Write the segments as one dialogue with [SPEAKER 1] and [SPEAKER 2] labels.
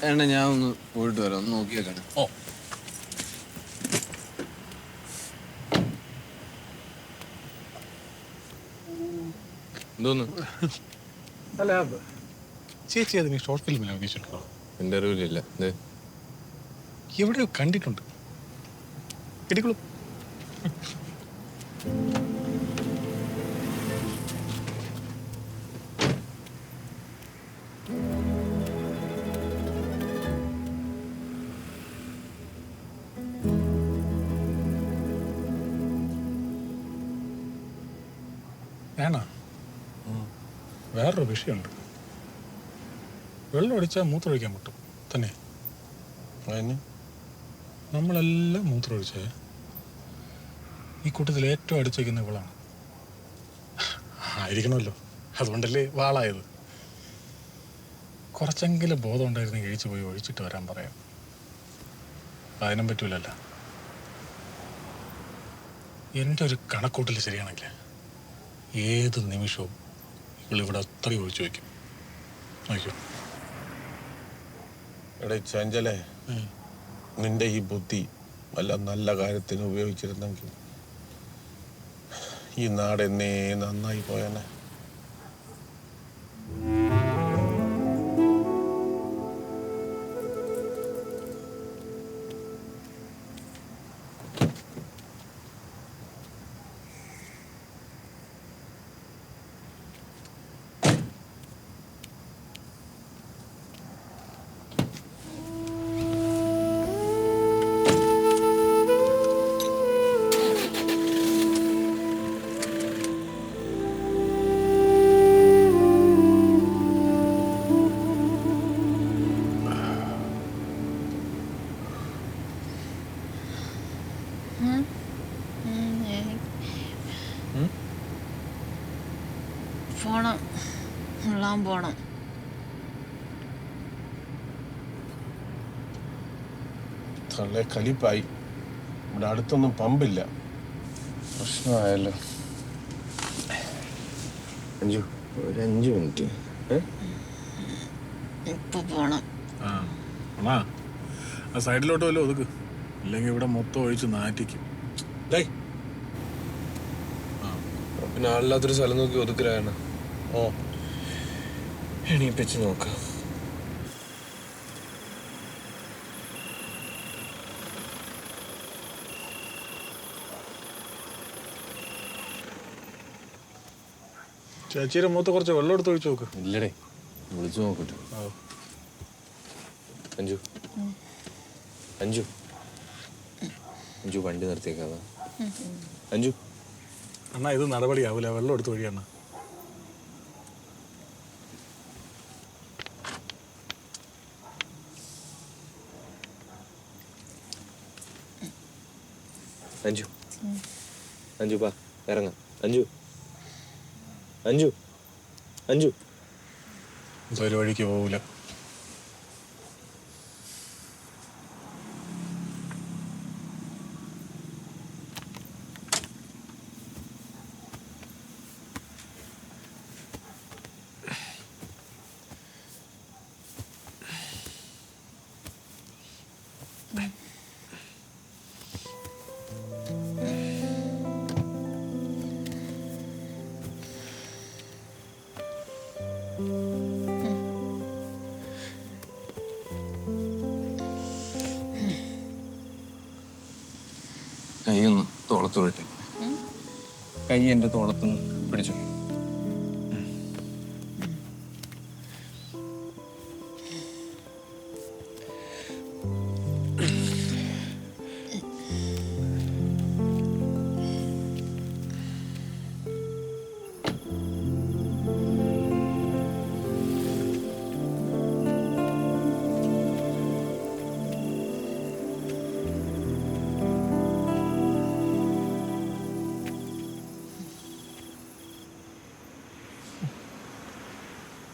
[SPEAKER 1] ഏണ്ട ഞാൻ ഒന്ന് പോയിട്ട് വരാം, ഒന്ന് നോക്കിയേക്കാണ്.
[SPEAKER 2] ഓ
[SPEAKER 1] എന്തോന്ന്?
[SPEAKER 2] അല്ല ചേച്ചി അത് നീ ഷോർട്ട് ഫിലിമിൽ അഭിനയിച്ചിട്ടുണ്ടോ?
[SPEAKER 1] എൻ്റെ അറിവിലില്ല.
[SPEAKER 2] എവിടെയോ കണ്ടിട്ടുണ്ട്. ഇടിക്കുള്ളൂ. ഞാനാ വേറൊരു വിഷയമുണ്ട്. വെള്ളം അടിച്ചാൽ മൂത്രമൊഴിക്കാൻ പറ്റും തന്നെ. നമ്മളെല്ലാം മൂത്രമൊഴിച്ചേ ഈ കൂട്ടത്തിൽ ഏറ്റവും അടിച്ചേക്കുന്ന ഇവളാണ്. ആയിരിക്കണമല്ലോ, അതുകൊണ്ടല്ലേ വാളായത്. കുറച്ചെങ്കിലും ബോധം ഉണ്ടായിരുന്നെങ്കിൽ കഴിച്ചു പോയി ഒഴിച്ചിട്ട് വരാൻ പറയാം. അതിനും പറ്റൂലല്ലോ. എൻ്റെ ഒരു കണക്കൂട്ടൽ ശരിയാണെങ്കിൽ ഏത് നിമിഷവും ഇവളിവിടെ അത്രയും ഒഴിച്ചു വയ്ക്കും. നോക്കൂ.
[SPEAKER 3] എടേ ചഞ്ചലേ, നിന്റെ ഈ ബുദ്ധി വല്ല നല്ല കാര്യത്തിന് ഉപയോഗിച്ചിരുന്നെങ്കിൽ ഈ നാട് എന്നേ നന്നായി പോയനെ.
[SPEAKER 4] പോണം, ഉള്ളാൻ പോണം.
[SPEAKER 3] തള്ളെ കലിപ്പായി. ഇവിടെ അടുത്തൊന്നും പമ്പില്ല.
[SPEAKER 1] പ്രശ്നമായല്ലോ. അഞ്ചു, ഒരു 5 മിനിറ്റ്.
[SPEAKER 4] ഇപ്പൊ പോണം.
[SPEAKER 2] ആ സൈഡിലോട്ട് വല്ലോ ഒതുക്ക്, ഇല്ലെങ്കിൽ ഇവിടെ മൊത്തം ഒഴിച്ച് നാറ്റിക്കും.
[SPEAKER 1] പിന്നെ ആളില്ലാത്തൊരു സ്ഥലം നോക്കി ഒതുക്കലാണ്.
[SPEAKER 3] ഓ,
[SPEAKER 1] എണീപ്പിച്ച് നോക്കാം.
[SPEAKER 2] ചേച്ചിയുടെ മുഖത്ത് കുറച്ച് വെള്ളം എടുത്ത് ഒഴിച്ച് നോക്ക്.
[SPEAKER 1] ഇല്ലടേ, വിളിച്ചു നോക്കട്ടെ. അഞ്ചു അഞ്ചു അഞ്ചു വണ്ടി നിർത്തിയേക്കാതെ. അഞ്ചു
[SPEAKER 2] അണ്ണാ, ഇത് നടപടിയാവൂല. വെള്ളം എടുത്ത് ഒഴിയണ്ണ.
[SPEAKER 1] അഞ്ചു അഞ്ചു പാ ഇറങ്ങാം. അഞ്ചു അഞ്ചു അഞ്ചു
[SPEAKER 2] ഇതൊരു വഴിക്ക് പോകൂല.
[SPEAKER 1] കൈയൊന്ന് തോളത്ത് വിട്ടെ. കൈ എൻ്റെ തോളത്തുനിന്ന് പിടിച്ചു.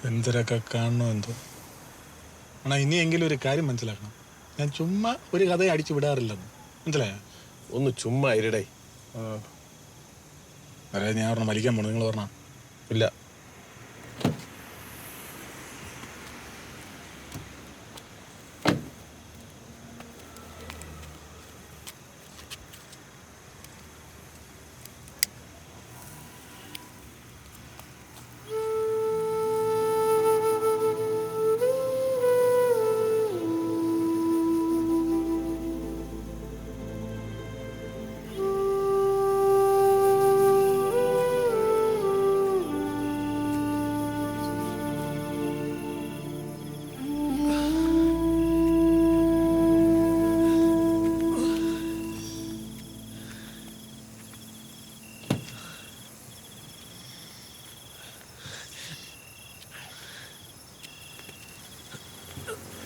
[SPEAKER 2] എന്തൊക്കെ കാണണോ എന്തോ. ആണാ, ഇനിയെങ്കിലും ഒരു കാര്യം മനസ്സിലാക്കണം. ഞാൻ ചുമ്മാ ഒരു കഥയെ അടിച്ചു വിടാറില്ലെന്ന് മനസ്സിലായോ?
[SPEAKER 3] ഒന്ന് ചുമ്മാ ഇരടേ.
[SPEAKER 2] അതായത് ഞാൻ പറഞ്ഞ വലിക്കാൻ പോണു, നിങ്ങൾ പറഞ്ഞ
[SPEAKER 3] ഇല്ല.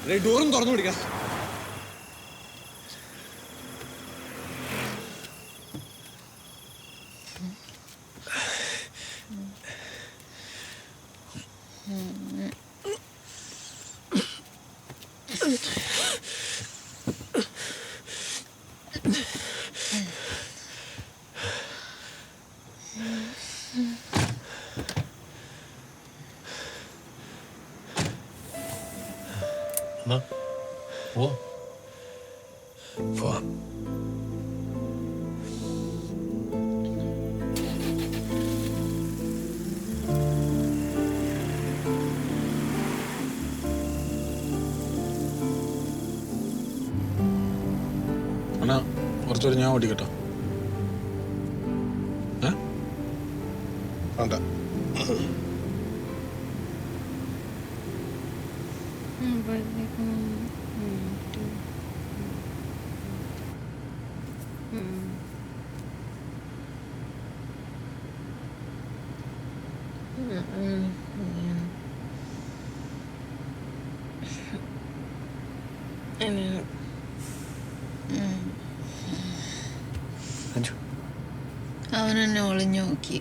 [SPEAKER 1] ഡോറും തുറന്നു പിടിക്കാം.
[SPEAKER 3] പോവാം.
[SPEAKER 2] അണ്ണാ കുറച്ചുകൂടി ഞാൻ ഓടിക്കട്ടോ.
[SPEAKER 3] വേണ്ട.
[SPEAKER 4] അവനെന്നെ ഒളിഞ്ഞു നോക്കി.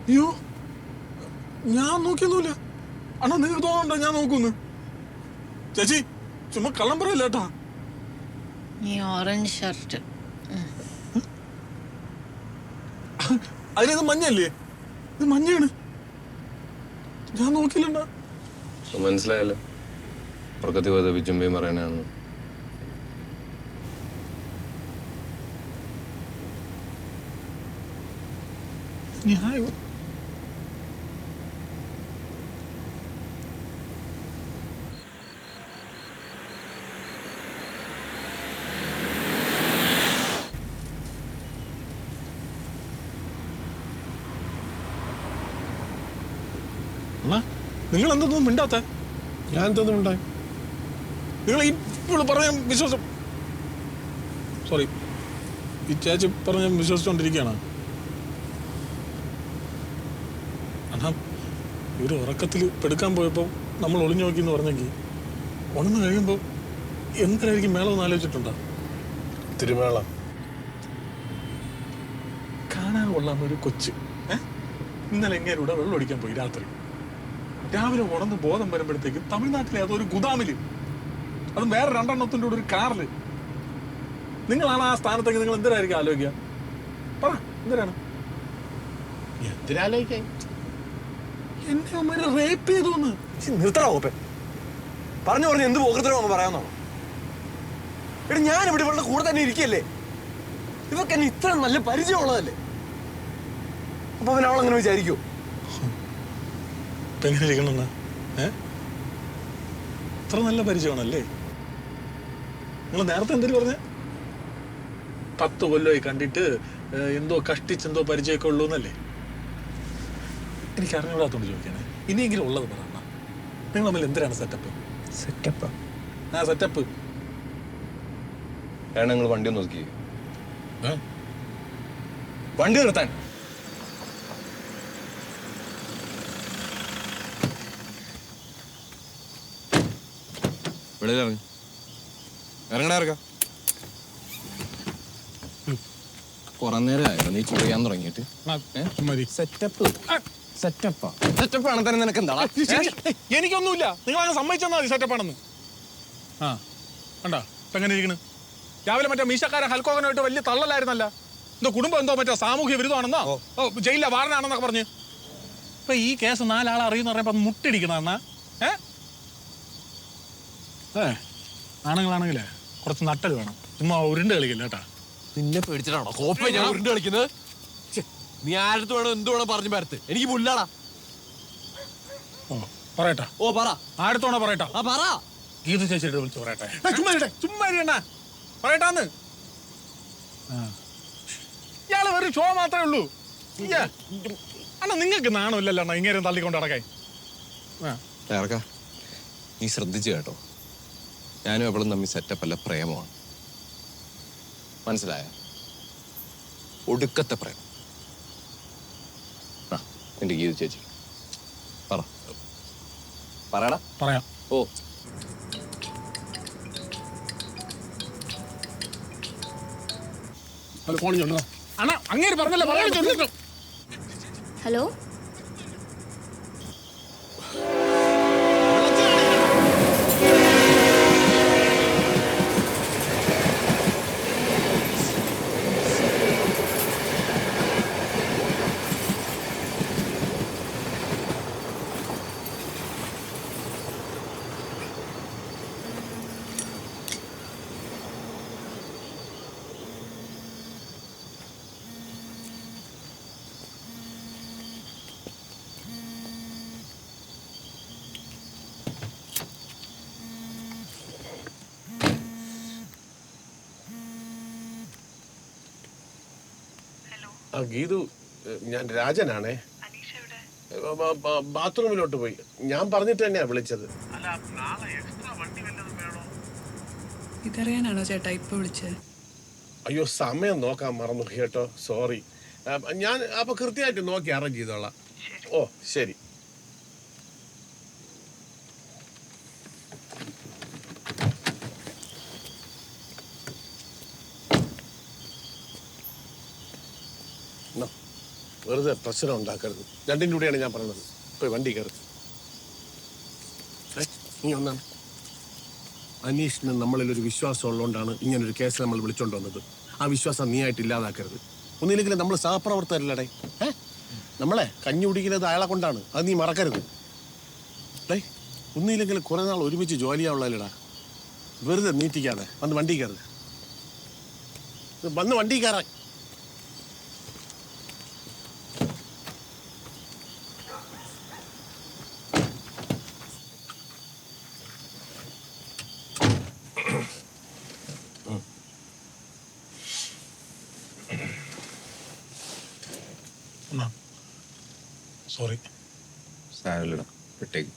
[SPEAKER 2] അയ്യോ ഞാൻ നോക്കിയൊന്നുമില്ല. അണ്ണാ നിങ്ങൾക്ക് തോന്നണ്ടോ ഞാൻ നോക്കുന്നു? ചേച്ചി ചുമ്മാ കള്ളം പറയില്ല കേട്ടാ.
[SPEAKER 4] ഈ ഓറഞ്ച് ഷർട്ട്
[SPEAKER 2] അതിനത് മഞ്ഞല്ലേ? ഇത് മഞ്ഞാണ്. ഞാൻ നോക്കിയില്ലണ്ടാ.
[SPEAKER 1] മനസ്സിലായല്ലോ ഉറക്കത്തിൽ പോയത് വിജുമ്പയും പറയാനാണ്.
[SPEAKER 2] ന്യായോ? നിങ്ങൾ എന്തൊന്നും മിണ്ടാത്ത?
[SPEAKER 3] ഞാൻ എന്തൊന്നും ഉണ്ടായി?
[SPEAKER 2] നിങ്ങൾ ഇപ്പോൾ പറഞ്ഞ വിശ്വാസം, സോറി, ഈ ചേച്ചി പറഞ്ഞ വിശ്വസിച്ചുകൊണ്ടിരിക്കുകയാണ്. അണ്ണാ ഇവർ ഉറക്കത്തിൽ പെടുക്കാൻ പോയപ്പോൾ നമ്മൾ ഒളിഞ്ഞു നോക്കി എന്ന് പറഞ്ഞെങ്കിൽ ഉണർന്ന് കഴിയുമ്പോൾ എന്തായിരിക്കും മേളമെന്ന് ആലോചിച്ചിട്ടുണ്ടോ?
[SPEAKER 3] തിരുമേള
[SPEAKER 2] കാണാൻ കൊള്ളാവുന്ന ഒരു കൊച്ച് ഇന്നലെ എങ്ങനെയൂടെ വെള്ളം ഒടിക്കാൻ പോയി. രാവിലെ ഉണർന്ന് ബോധം വരുമ്പോഴത്തേക്കും തമിഴ്നാട്ടിലെ അതൊരു ഗുദാമില്, അതും വേറെ 2 എണ്ണത്തിൻ്റെ കൂടെ ഒരു കാറില്. നിങ്ങളാണ് ആ സ്ഥാനത്തേക്ക് നിങ്ങൾ എന്തിനായിരിക്കും ആലോചിക്കുക? പറ എന്തിനാണ്?
[SPEAKER 3] എന്തിനാലോചിക്കാൻ?
[SPEAKER 2] എന്നെ അമ്മ റേപ്പ് ചെയ്തോന്ന്.
[SPEAKER 5] നിർത്തണോ ഓപ്പൻ? പറഞ്ഞു പറഞ്ഞു എന്ത് പോകൃത്തരോ അമ്മ പറയാമെന്നാണോ? എടാ ഞാൻ ഇവിടെ ഇവളുടെ കൂടെ തന്നെ ഇരിക്കല്ലേ? ഇവർക്ക് എന്നെ ഇത്ര നല്ല പരിചയമുള്ളതല്ലേ? അപ്പൊ അവൻ അവളങ്ങനെ വിചാരിക്കോ?
[SPEAKER 2] ഇപ്പൊ എങ്ങനെ ഇരിക്കണമെന്ന്? ഇത്ര നല്ല പരിചയമാണല്ലേ? നിങ്ങൾ നേരത്തെ എന്തെങ്കിലും പറഞ്ഞ 10 കൊല്ലമായി കണ്ടിട്ട് എന്തോ കഷ്ടിച്ചെന്തോ പരിചയമൊക്കെ ഉള്ളൂ എന്നല്ലേ? എനിക്ക് അറിഞ്ഞുകൂടാത്തോണ്ട് ചോദിക്കാനേ. ഇനിയെങ്കിലും ഉള്ളത് പറ. നിങ്ങൾ തമ്മിൽ എന്തിനാണ് സെറ്റപ്പ്?
[SPEAKER 5] സെറ്റപ്പ്
[SPEAKER 2] സെറ്റപ്പ്
[SPEAKER 1] വേണം നിങ്ങൾ വണ്ടി ഒന്ന് നോക്കി. വണ്ടി നിർത്താൻ. വെളിയിൽ ഇറങ്ങി ഇറങ്ങാം. കുറെ നേരമായോ നീ ചുറിയാൻ തുടങ്ങിയിട്ട്? സെറ്റപ്പാണ് തന്നെ നിനക്ക് എന്താ?
[SPEAKER 2] എനിക്കൊന്നുമില്ല. നിങ്ങൾ അങ്ങ് സമ്മതിച്ചെന്നാ മതി സെറ്റപ്പാണെന്ന്. കണ്ടാ ഇപ്പൊ എങ്ങനെ ഇരിക്കണ്? രാവിലെ മറ്റേ മീശക്കാരൻ ഹൽക്കോകനായിട്ട് വലിയ തള്ളലായിരുന്നല്ല. എന്തോ കുടുംബം എന്തോ മറ്റോ സാമൂഹ്യ വിരുദ്ധമാണെന്നോ ജയിലിലെ വാർഡനാണെന്നൊക്കെ പറഞ്ഞ് ഇപ്പൊ ഈ കേസ് 4 ആൾ അറിയുന്ന പറയുമ്പോ അത് മുട്ടിടിക്കണം എന്നാ. ആണുങ്ങളാണെങ്കിലേ കുറച്ച് നട്ടൽ വേണം. ചുമ്മാ ഉരുണ്ട് കളിക്കില്ല കേട്ടാ.
[SPEAKER 5] നിന്നെ പേടിച്ചിട്ടാണോ കോപ്പ ഞാൻ ഉരുണ്ട് കളിക്കുന്നത്? നീ ആരടുത്ത് വേണോ എന്ത് വേണോ പറഞ്ഞു പരത്ത്, എനിക്ക് പുല്ലാടാ.
[SPEAKER 2] പറയട്ടാ?
[SPEAKER 5] ഓ പറ.
[SPEAKER 2] ആരത്തോണോ പറയട്ടാ?
[SPEAKER 5] ആ പറ.
[SPEAKER 2] ഗീത ചേച്ചിയുടെ വിളിച്ച് പറയട്ടെ. ചുമ്മാ പറയട്ടാന്ന്. ഇയാള് വെറും ഷോ മാത്രമേ ഉള്ളൂ. അണ്ണാ നിങ്ങൾക്ക് നാണമില്ലല്ലോ അണ്ണാ ഇങ്ങനെ തള്ളിക്കൊണ്ട് നടക്കാൻ.
[SPEAKER 1] ഇറക്ക നീ ശ്രദ്ധിച്ചു കേട്ടോ. ഞാനും എപ്പോഴും തമ്മിൽ സെറ്റപ്പ് അല്ല, പ്രേമമാണ്. മനസ്സിലായ? ഒടുക്കത്തെ പ്രേമം. എന്റെ ഗീത ചേച്ചി പറയടാ.
[SPEAKER 2] പറയാം.
[SPEAKER 1] ഓ
[SPEAKER 2] അത് ഫോണിൽ ചൊല്ലോ അണ്ണാ അങ്ങേര് പറഞ്ഞല്ലോ പറയാൻ ചൊല്ലോ.
[SPEAKER 6] ഹലോ
[SPEAKER 3] ആ ഗീതു, ഞാൻ രാജനാണേ. ബാത്റൂമിലോട്ട് പോയി. ഞാൻ പറഞ്ഞിട്ട് തന്നെയാ വിളിച്ചത്.
[SPEAKER 7] ഇതറിയാനാണോ ചേട്ടാ ഇപ്പൊ വിളിച്ചത്?
[SPEAKER 3] അയ്യോ, സമയം നോക്കാൻ മറന്നു കേട്ടോ, സോറി. ഞാൻ അപ്പൊ കൃത്യമായിട്ട് നോക്കി അറേഞ്ച് ചെയ്തോളാം. ഓ ശരി. വെറുതെ പ്രശ്നം ഉണ്ടാക്കരുത്. രണ്ടിൻ്റെ കൂടെയാണ് ഞാൻ പറയുന്നത്. പോയി വണ്ടി കയറി. നീ ഒന്നാണ്. അനീഷിന് നമ്മളിലൊരു വിശ്വാസം ഉള്ളതുകൊണ്ടാണ് ഇങ്ങനൊരു കേസ് നമ്മൾ വിളിച്ചോണ്ട് വന്നത്. ആ വിശ്വാസം നീ ആയിട്ട് ഇല്ലാതാക്കരുത്. ഒന്നില്ലെങ്കിലും നമ്മൾ സഹപ്രവർത്തകരല്ലേ. നമ്മളെ കഞ്ഞി കുടിക്കുന്നത് അയാളെ കൊണ്ടാണ്. അത് നീ മറക്കരുത്. ഒന്നില്ലെങ്കിലും കുറെ നാൾ ഒരുമിച്ച് ജോലിയാവുള്ളല്ലേടാ. വെറുതെ നീറ്റിക്കാതെ വന്ന് വണ്ടി കയറ്. വന്ന് വണ്ടി കയറാൻ.
[SPEAKER 2] അണ്ണാ സോറി.
[SPEAKER 1] സാരമില്ലടാ, വിട്ടേക്ക്.